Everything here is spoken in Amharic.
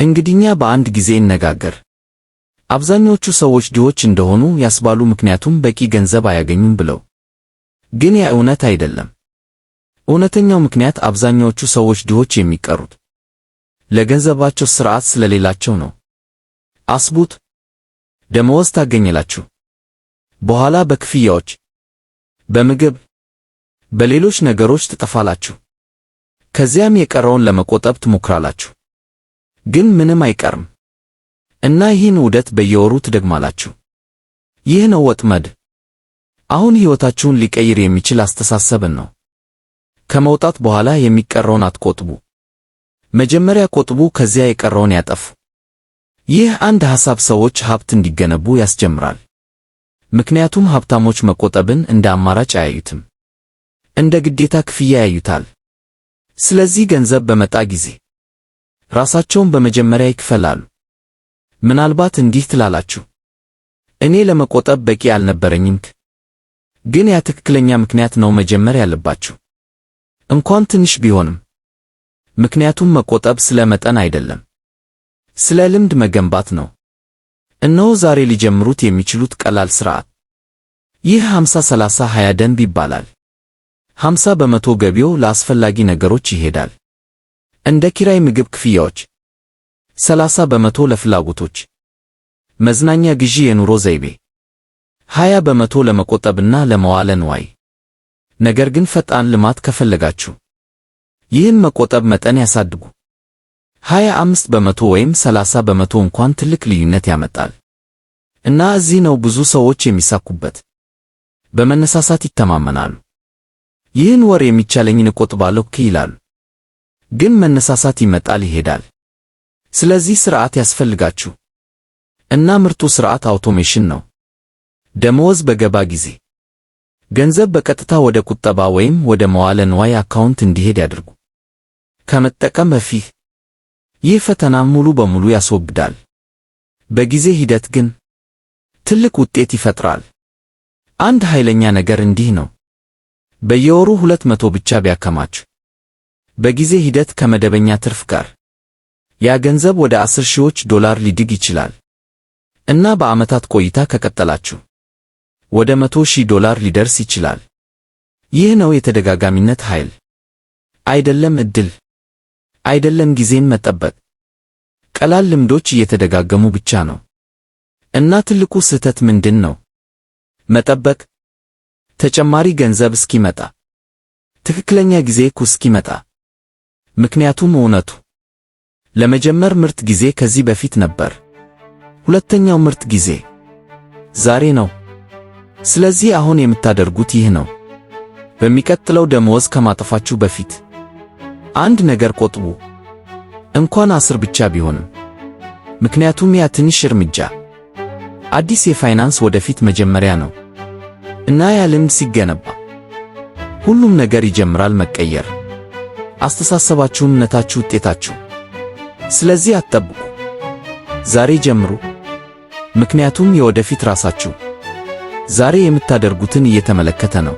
እንግዲኛ በአንድ ጊዜ እንነጋገር። አብዛኞቹ ሰዎች ድሆች እንደሆኑ ያስባሉ ምክንያቱም በቂ ገንዘብ አያገኙም ብለው። ግን ያ እውነት አይደለም። እውነተኛው ምክንያት አብዛኛዎቹ ሰዎች ድሆች የሚቀሩት ለገንዘባቸው ስርዓት ስለሌላቸው ነው። አስቡት። ደመወዝ ታገኛላችሁ። በኋላ በክፍያዎች፣ በምግብ፣ በሌሎች ነገሮች ትጠፋላችሁ። ከዚያም የቀረውን ለመቆጠብ ትሞክራላችሁ። ግን ምንም አይቀርም። እና ይህን ዑደት በየወሩ ትደግማላችሁ። ይህ ነው ወጥመድ። አሁን ሕይወታችሁን ሊቀይር የሚችል አስተሳሰብን ነው። ከመውጣት በኋላ የሚቀረውን አትቆጥቡ። መጀመሪያ ቆጥቡ፣ ከዚያ የቀረውን ያጠፉ። ይህ አንድ ሐሳብ ሰዎች ሀብት እንዲገነቡ ያስጀምራል። ምክንያቱም ሀብታሞች መቆጠብን እንደ አማራጭ አያዩትም፣ እንደ ግዴታ ክፍያ ያዩታል። ስለዚህ ገንዘብ በመጣ ጊዜ ራሳቸውን በመጀመሪያ ይክፈላሉ። ምናልባት እንዲህ ትላላችሁ፣ እኔ ለመቆጠብ በቂ አልነበረኝም። ግን ያ ትክክለኛ ምክንያት ነው መጀመር ያለባችሁ፣ እንኳን ትንሽ ቢሆንም። ምክንያቱም መቆጠብ ስለ መጠን አይደለም፣ ስለ ልምድ መገንባት ነው። እነሆ ዛሬ ሊጀምሩት የሚችሉት ቀላል ሥርዓት። ይህ 50-30-20 ደንብ ይባላል። 50 በመቶ ገቢው ለአስፈላጊ ነገሮች ይሄዳል፣ እንደ ኪራይ፣ ምግብ ክፍያዎች። 30 በመቶ ለፍላጎቶች፣ መዝናኛ፣ ግዢ፣ የኑሮ ዘይቤ። 20 በመቶ ለመቆጠብና ለመዋለ ንዋይ። ነገር ግን ፈጣን ልማት ከፈለጋችሁ ይህን መቆጠብ መጠን ያሳድጉ። 25 በመቶ ወይም 30 በመቶ እንኳን ትልቅ ልዩነት ያመጣል። እና እዚህ ነው ብዙ ሰዎች የሚሳኩበት። በመነሳሳት ይተማመናሉ። ይህን ወር የሚቻለኝን እቆጥባለሁ ይላሉ። ግን መነሳሳት ይመጣል ይሄዳል። ስለዚህ ሥርዓት ያስፈልጋችሁ። እና ምርጡ ሥርዓት አውቶሜሽን ነው። ደመወዝ በገባ ጊዜ ገንዘብ በቀጥታ ወደ ቁጠባ ወይም ወደ መዋለ ንዋይ አካውንት እንዲሄድ ያድርጉ። ከመጠቀም በፊት ይህ ፈተና ሙሉ በሙሉ ያስወግዳል። በጊዜ ሂደት ግን ትልቅ ውጤት ይፈጥራል። አንድ ኃይለኛ ነገር እንዲህ ነው። በየወሩ 200 ብቻ ቢያከማችሁ በጊዜ ሂደት ከመደበኛ ትርፍ ጋር ያ ገንዘብ ወደ 10 ሺዎች ዶላር ሊድግ ይችላል። እና በዓመታት ቆይታ ከቀጠላችሁ ወደ 100 ሺህ ዶላር ሊደርስ ይችላል። ይህ ነው የተደጋጋሚነት ኃይል። አይደለም ዕድል፣ አይደለም ጊዜን መጠበቅ። ቀላል ልምዶች እየተደጋገሙ ብቻ ነው። እና ትልቁ ስህተት ምንድን ነው? መጠበቅ። ተጨማሪ ገንዘብ እስኪመጣ፣ ትክክለኛ ጊዜ እስኪመጣ። ምክንያቱም እውነቱ ለመጀመር ምርጥ ጊዜ ከዚህ በፊት ነበር። ሁለተኛው ምርጥ ጊዜ ዛሬ ነው። ስለዚህ አሁን የምታደርጉት ይህ ነው። በሚቀጥለው ደመወዝ ከማጠፋችሁ በፊት አንድ ነገር ቆጥቡ፣ እንኳን 10 ብቻ ቢሆንም። ምክንያቱም ያ ትንሽ እርምጃ አዲስ የፋይናንስ ወደፊት መጀመሪያ ነው። እና ያ ልምድ ሲገነባ ሁሉም ነገር ይጀምራል መቀየር። አስተሳሰባችሁ፣ እምነታችሁ፣ ውጤታችሁ። ስለዚህ አትጠብቁ፣ ዛሬ ጀምሩ። ምክንያቱም የወደፊት ራሳችሁ ዛሬ የምታደርጉትን እየተመለከተ ነው።